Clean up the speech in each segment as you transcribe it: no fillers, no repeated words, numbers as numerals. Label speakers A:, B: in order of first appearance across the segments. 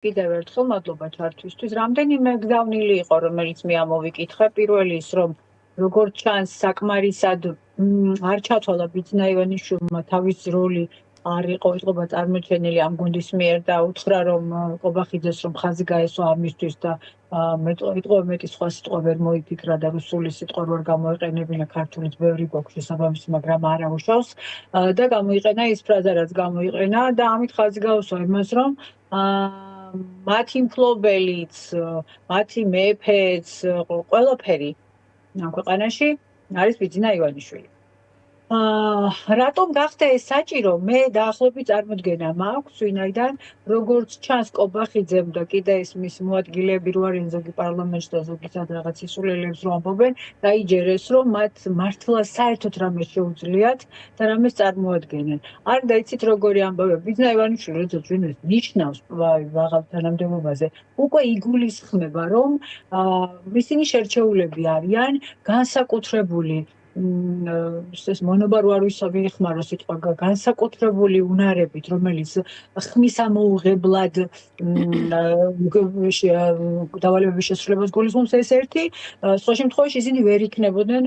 A: კიდევ ერთხელ მადლობა ჩართვისთვის. რამდენიმე გზავნილი იყო, რომელიც მე ამოვიკითხე. პირველი ის, რომ როგორც ჩანს, საკმარისად არ ჩათვალა ბიძინა ივანიშვილმა თავის როლი არ იყო ეთყობა წარმოჩენილი ამ გუნდის მიერ და უთხრა, რომ ყობახიძეს რომ ხაზი გაესვა ამისთვის და მეტი სხვა სიტყვა ვერ მოიფიქრა და რუსული სიტყვა ვერ გამოიყენებინა, ქართულიც ბევრი გვაქვს შესაბამისი, მაგრამ არა უშავს და გამოიყენა ის ფრაზა, რაც გამოიყენა და ამით ხაზი გაუსვა იმას, რომ მათი მფლობელიც, მათი მეფეც, ყველაფერი ამ ქვეყანაში არის ბიძინა ივანიშვილი. რატომ გახდა ეს საჭირო? მე დაახლოებით წარმოდგენა მაქვს, ვინაიდან როგორც ჩანს ყობახიძემ და კიდე ეს მის მოადგილეები რო არიან ზოგი პარლამენტში და ზოგიცად რაღაც ისულელებს რო ამბობენ, დაიჯერეს, რომ მათ მართლა საერთოდ რამე შეუძლიათ და რამეს წარმოადგენენ. არ დაიცით როგორი ამბავია. ბიძინა ივანიშვილი როდესაც ვინმეს ნიშნავს რაღაც თანამდებობაზე, უკვე იგულისხმება, რომ ისინი შერჩეულები არიან, განსაკუთრებული ეს მონობა რო არ ვიხმარო სიტყვა განსაკუთრებული უნარებით, რომელიც ხმის ამოუღებლად დავალებების შესრულებას გულისხმობს, ეს ერთი, სხვა შემთხვევაში ისინი ვერ იქნებოდნენ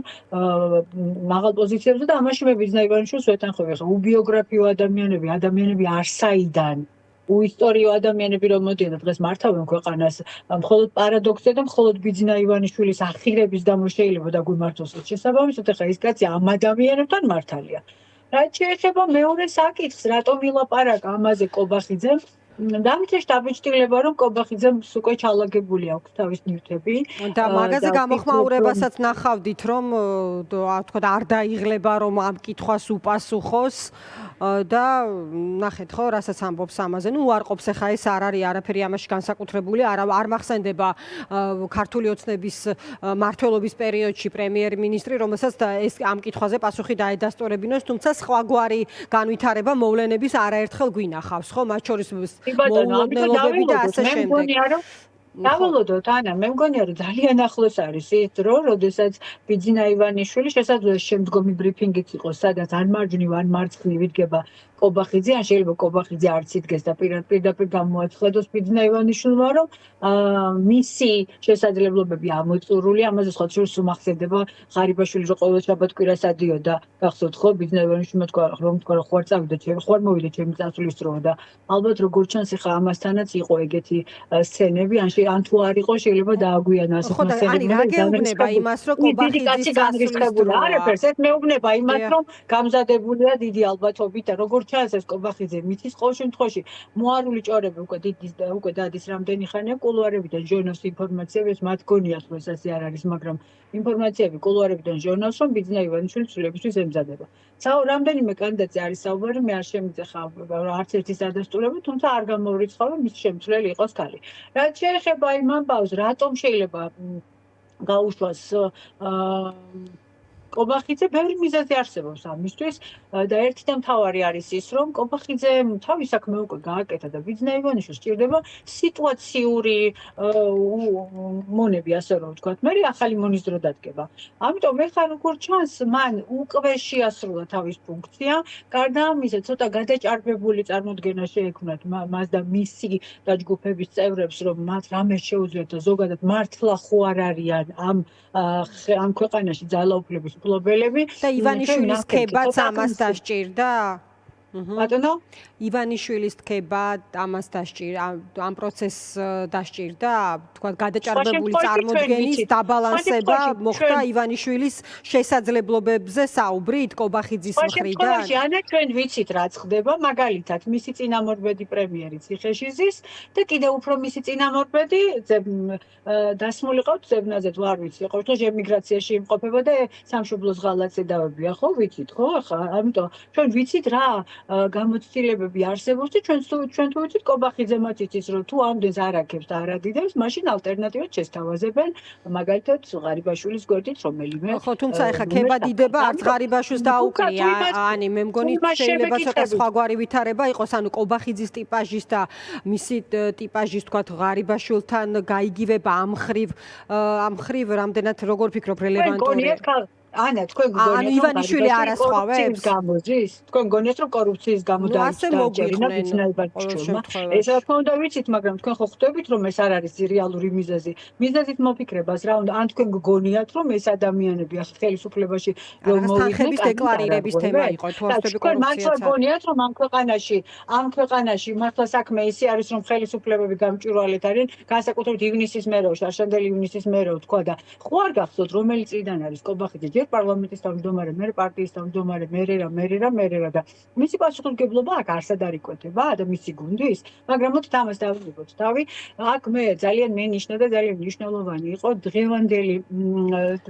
A: მაღალ პოზიციებზე და ამაში მე ბიძინა ივანიშვილს ვეთანხმები. ხო, უბიოგრაფიო ადამიანები არსაიდან უისტორიო ადამიანები რომ მოდიან დღეს მართავენ ქვეყანას, მხოლოდ პარადოქსია და მხოლოდ ბიძინა ივანიშვილის ახირების გამო შეიძლება დაგვიმართოს შესაბამისად, ახლა ის კაცი ამ ადამიანებთან მართალია. რაც შეეხება მეორე საკითხს, რატომ ილაპარაკა ამაზე ყობახიძემ, დამიჩნდა დაბეჭდილება, რომ ყობახიძემ უკვე ჩალაგებული აქვს თავის ნივთები
B: და მაგაზე გამოხმაურებასაც ნახავდით, რომ თქვა არ დაიღლება, რომ ამ კითხვას უპასუხოს და ნახეთ ხო, რასაც ამბობს ამაზე. ნუ უარყოფს ახლა ეს არ არის არაფერი ამაში განსაკუთრებული, არ მახსენდება ქართული ოცნების მმართველობის პერიოდში პრემიერ-მინისტრი, რომელსაც ეს ამ კითხვაზე პასუხი დაედასტურებინოს, თუმცა სხვაგვარი განვითარება მოვლენების არაერთხელ გვინახავს, ხო, მათ შორის მოულოდნელობები და ასე შემდეგ.
A: დავალოდოთ, ანა, მე მგონია, რომ ძალიან ახლოს არის ის დრო, როდესაც ბიძინა ივანიშვილი შესაძლოა შემდგომი ბრიფინგიც იყოს, სადაც ან მარჯვნივ, ან მარცხნივ იდგება ყობახიძე, ან შეიძლება ყობახიძე არც იდგეს და პირდაპირ გამოაცხადოს ბიძინა ივანიშვილმა, რომ მისი შესაძლებლობები ამოწურული, ამაზე სხვა შორის უმახსენდება ღარიბაშვილი რო ყოველ შაბათ-კვირას ადიოდა, გახსოვთ ხო, ბიძინა ივანიშვილმა თქვა, რომ ხوار წავიდა, ხوار მოვიდა ჩემი წასვლის დრო და ალბათ როგორც ჩანს ახლა ამასთანაც იყო ეგეთი სცენები, ან თუ არ იყო შეიძლება დააგვიანა ასე
B: მასალები. რა გეუბნება იმას, რომ ყობახიძის
A: განრისხებულა? არაფერს, ეს მეუბნება იმას, რომ გამზადებულია დიდი ალბათობით და როგორც ჩანს ეს ყობახიძე მითის ყოველ შემთხვევაში მოარული ჭორები უკვე დადის რამდენი ხანია კულუარებიდან ჟურნალს ინფორმაციებს მათ გონიათ რომ ეს ასე არ არის, მაგრამ ინფორმაციები კულუარებიდან ჟურნალს რომ ბიძინა ივანიშვილის ცვლილებისთვის ემზადება. რამდენიმე კანდიდატზე არის საუბარი, მე არ შემიძლია არც ერთის ადასტურება, თუმცა არ გამორიცხავ რომ მის შემცვლელი იყოს ქალი. რაც შეეხება იმ ამბავს, რატომ შეიძლება გაუშვას ყობახიძე, ბევრი მიზეზი არსებობს ამისთვის და ერთი და მთავარი არის ის, რომ ყობახიძემ თავის საქმე უკვე გააკეთა და ბიძინა ივანიშვილს სჭირდება სიტუაციური მონები, ასე რომ ვთქვათ, მე ახალი მონის დრო დადგება. ამიტომ ეხლა როგორც ჩანს, მან უკვე შეასრულა თავის ფუნქცია, გარდა ამისა, ცოტა გადაჭარბებული წარმოდგენა შეექმნათ მას და მისი დაჯგუფების წევრებს, რომ მათ რამე შეუძლიათ და ზოგადად მართლა ხო არ არიან ამ ქვეყანაში ძალაუფლების მფლობელები
B: და ივანიშვილის ქებაც ამას დასჭირდა?
A: ბატონო?
B: ივანიშვილის თქება ამას დასჭირდა, ამ პროცესს დასჭირდა, თქვა გადაჭარბებული წარმოდგენის დაბალანსება მოხდა ივანიშვილის შესაძლებლობებზე საუბრით ყობახიძის მხრიდან?
A: შემთხვევაში ანა ჩვენ ვიცით რაც ხდება, მაგალითად მისი წინამორბედი პრემიერი ციხეში ზის და კიდევ უფრო მისი წინამორბედი დასმული ყავთ ზებნაძეთ, ვარ ვიცი, ყოველთვის ემიგრაციაში იმყოფება და სამშობლოს ღალატზე დავებია, ხო ვიცით, ხო? ახლა ამიტომ ჩვენ ვიცით რა გამოცდილებები არსებობს და ჩვენ თუ ვიცით ყობახიძემაც იცის, რომ თუ ამდენს არ აქებს და არ ადიდებს, მაშინ ალტერნატივად შესთავაზებენ მაგალითად ღარიბაშვილის გვერდით რომელიმე.
B: ხო, თუმცა ეხა ქება დიდება არც ღარიბაშვილს დაუკრია, ანი მე მგონი შეიძლება ცოტა სხვაგვარი ვითარება იყოს, ანუ ყობახიძის ტიპაჟის და მისი ტიპაჟის თქვათ ღარიბაშვილთან გაიგივება ამ ხრივ რამდენად როგორ ფიქრობ რელევანტური?
A: ანა, თქვენ გგონიათ, რომ
B: ივანიშვილი არასხვავებს?
A: გამოძის? თქვენ გგონიათ, რომ კორუფციის გამო დაიჭერა ბიძნაევანიშვილმა? ეს რა თქმა უნდა ვიცით, მაგრამ თქვენ ხო ხვდებით, რომ ეს არ არის რეალური მიზეზი. მიზეზით მოფიქრებას რა უნდა, ან თქვენ გგონიათ, რომ ეს ადამიანები ახლა ხელისუფლებაში რომ
B: მოვიდნენ დეკლარირების თემა იყო, თუ ასწორები კორუფციაც.
A: თქვენ გგონიათ, რომ ამ ქვეყანაში მართლა საქმე ისე არის, რომ ხელისუფლებები გამჭვირვალეთ არიან, განსაკუთრებით ივნისის მეროე, შარშანდელი ივნისის მეროე თქვა და ხო არ გახსოვთ, რომელი წლიდან არის კობახიძე ჯერ პარლამენტის თავმჯდომარე, მე პარტიის თავმჯდომარე, მე და მისი პასუხისმგებლობა აქ არსად არ იკვეთება და მისი გუნდის, მაგრამ მოდით ამას დავიღოთ თავი. აქ მე ძალიან მენიშნა და ძალიან მნიშვნელოვანი იყო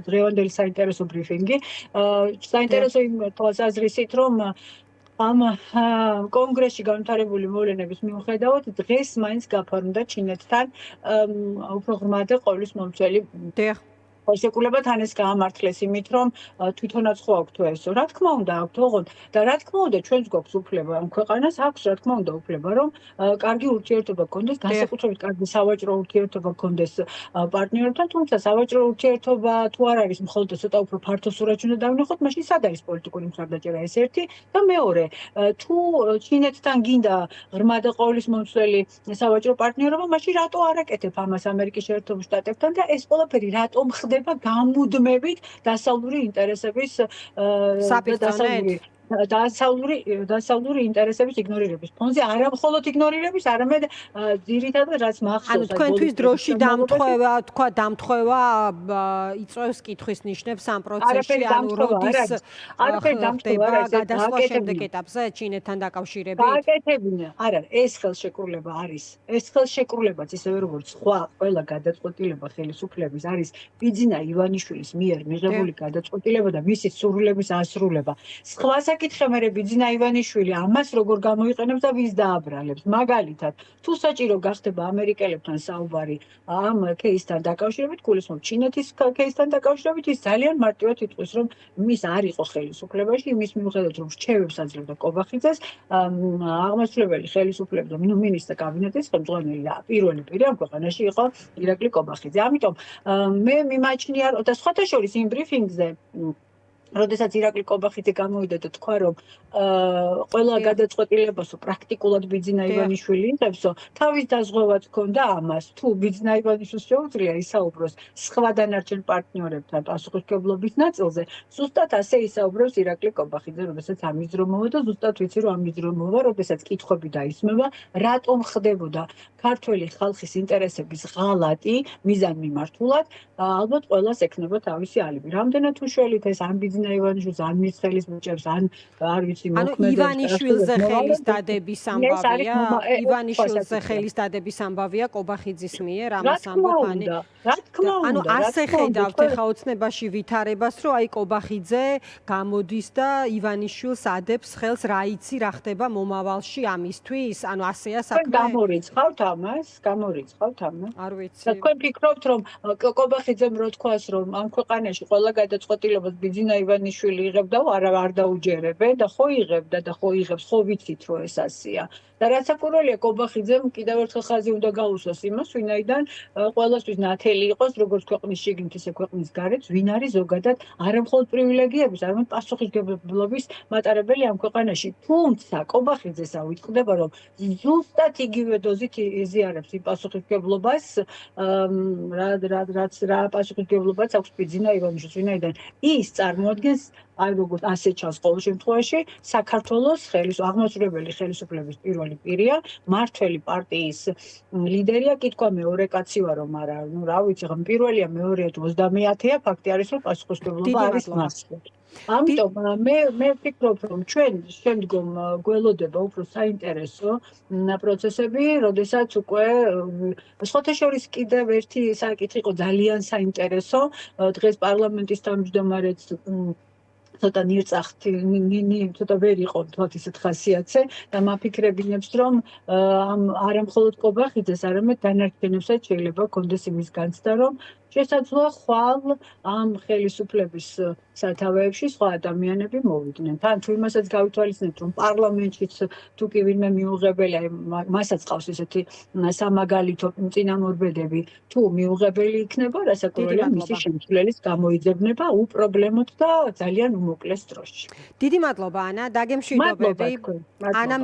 A: დღევანდელი საინტერესო ბრიფინგი. საინტერესო იმ თვალსაზრისით, რომ ამ კონგრესში განვითარებული მოვლენების მიუხედავად დღეს მაინც გაფორმდა ჩინეთთან უფრო ღრმა და ყოვლის მომცველი ხელშეკრულება თან ეს გაამართლეს იმით, რომ თვითონაც ხო აქვთ ესო. რა თქმა უნდა აქვთ, ოღონდ და რა თქმა უნდა ჩვენც გვაქვს უფლება ამ ქვეყანას აქვს რა თქმა უნდა უფლება, რომ კარგი ურთიერთობა გქონდეს, განსაკუთრებით კარგი სავაჭრო ურთიერთობა გქონდეს პარტნიორებთან, თუმცა სავაჭრო ურთიერთობა თუ არ არის მხოლოდ ცოტა უფრო ფართო სურათში უნდა დავნახოთ, მაშინ სად არის პოლიტიკური მხარდაჭერა ეს ერთი და მეორე, თუ ჩინეთთან გინდა ღრმა და ყოვლის მომცველი სავაჭრო პარტნიორობა, მაშინ რატო არ აკეთებ ამას ამერიკის შეერთებულ შტატებთან და ეს ყველაფერი რატომ ხდება გამუდმებით დასავლური ინტერესების დასავლური ინტერესების იგნორირების ფონზე, არა მხოლოდ იგნორირების, არამედ ძირითადად რაც მახსოვს.
B: ანუ თქვენთვის დროში დამთხოვა იწვევს კითხვის ნიშნებს ამ პროცესში, ანუ როდის ხდება გადასვლა შემდეგ ეტაპზე ჩინეთთან დაკავშირებით?
A: გააკეთებინა. არა, ეს ხელშეკრულება არის. ეს ხელშეკრულებაც ისევე როგორც სხვა ყველა გადაწყვეტილება ხელისუფლების არის ბიძინა ივანიშვილის მიერ მიღებული გადაწყვეტილება და მისი სურვილების ასრულება. სხვა საკითხი მე ბიძინა ივანიშვილი ამას როგორ გამოიყენებს და ვის დააბრალებს. მაგალითად, თუ საჭირო გახდება ამერიკელებთან საუბარი ამ кейსთან დაკავშირებით, გულისხმობ ჩინეთის кейსთან დაკავშირებით, ის ძალიან მარტივად იტყვის, რომ მის არ იყო ხელისუფლებაში, იმის მიუხედავად რომ რჩევებს აძლევდა კობახიძეს, აღმასრულებელი ხელისუფლების და მინისტრთა კაბინეტის ხელმძღვანელი და პირველი პირი ამ ქვეყანაში იყო ირაკლი კობახიძე. ამიტომ მე მიმაჩნია და სხვათა შორის იმ ბრიფინგზე როდესაც ირაკლი კობახიძე გამოვიდა და თქვა, რომ ყველა გადაწყვეტილებასო პრაქტიკულად ბიძინა ივანიშვილი იღებსო, თავის დაზღვევაც ჰქონდა ამას, თუ ბიძინა ივანიშვილს შეუძლია ისაუბროს სხვა დანარჩენ პარტნიორებთან პასუხისმგებლობის ნაწილზე, ზუსტად ასე ისაუბრებს ირაკლი კობახიძე, როდესაც ამის დრო მოვა და ზუსტად ვიცი, რომ ამის დრო მოვა, როდესაც კითხვები დაისმება, რატომ ხდებოდა ქართველი ხალხის ინტერესების ღალატი მიზანმიმართულად, ალბათ ყველას ექნება თავისი ალიბი. რამდენად უშველით ეს ამ ბიძინა ივანიშვილს ან მის ხელის მიჭებს, ან არ ვიცი
B: მოქმედებს. ანუ ივანიშვილზე ხელის დადების ამბავია, ივანიშვილზე ხელის დადების ამბავია კობახიძის მიერ, ამას ამბობანი.
A: რა თქმა უნდა.
B: ანუ ასე ხედავთ ახლა ოცნებაში ვითარებას, რომ აი კობახიძე გამოდის და ივანიშვილს ადებს ხელს, რა იცი რა ხდება მომავალში ამისთვის, ანუ ასეა საქმე.
A: გამორიცხავთ ამას?
B: არ ვიცი.
A: და თქვენ ფიქრობთ, რომ კობახიძემ რო თქვას, რომ ამ ქვეყანაში ყველა გადაწყვეტილებას ბიძინა ივანიშვილი იღებდა, არ დაუჯერებენ და ხო იღებდა და ხო იღებს, ხო ვიცით, რომ ეს ასეა. და რაც აკურველია კობახიძემ კიდევ ერთხელ ხაზი უნდა გაუსვას იმას, ვინაიდან ყველასთვის ნათელი იყოს, როგორც ქვეყნის შიგნით, ისე ქვეყნის გარეთ, ვინ არის ზოგადად არა მხოლოდ პრივილეგიების, არამედ პასუხისმგებლობის მატარებელი ამ ქვეყანაში. თუმცა კობახიძესა ვიტყდება, რომ ზუსტად იგივე დოზით იზიარებს იმ პასუხისმგებლობას, რა პასუხისმგებლობაც აქვს ბიძინა ივანიშვილს, ვინაიდან ის წარმოადგენს აი როგორც ასე ჩანს ყოველ შემთხვევაში საქართველოს აღმასრულებელი ხელისუფლების პირველი პირია, მართველი პარტიის ლიდერია, კითხვა მეორე კაცი ვარო, მაგრამ ნუ რა ვიცი, პირველია, მეორეა თუ 30-ია, ფაქტი არის, რომ პასუხისმგებლობა არის მასზე. ამიტომ მე ვფიქრობ, რომ ჩვენ შემდგომ გველოდება უფრო საინტერესო პროცესები, როდესაც უკვე სხვათა შორის კიდევ ერთი საკითხი იყო ძალიან საინტერესო, დღეს პარლამენტის თავმჯდომარეც ცოტა ნირწახთი, ცოტა ვერ იყო თქო ისეთ ხასიათზე და მაფიქრებინებს, რომ არა მხოლოდ კობახიძეს, არამედ დანარჩენებსაც შეიძლება კონდეს იმის განცდა, რომ შესაძლოა ხვალ ამ ხელისუფლების სათავეებში სხვა ადამიანები მოვიდნენ. თან თუ იმასაც გავითვალისწინებთ, რომ პარლამენტშიც თუ კი ვინმე მიუღებელი, მასაც ყავს ესეთი სამაგალითო წინამორბედები, თუ მიუღებელი იქნება, რასაკვირველია მისი შემცვლელის გამოიძებნება უპრობლემოდ და ძალიან უმოკლეს დროში.
B: დიდი მადლობა ანა, დაგემშვიდობები. ანა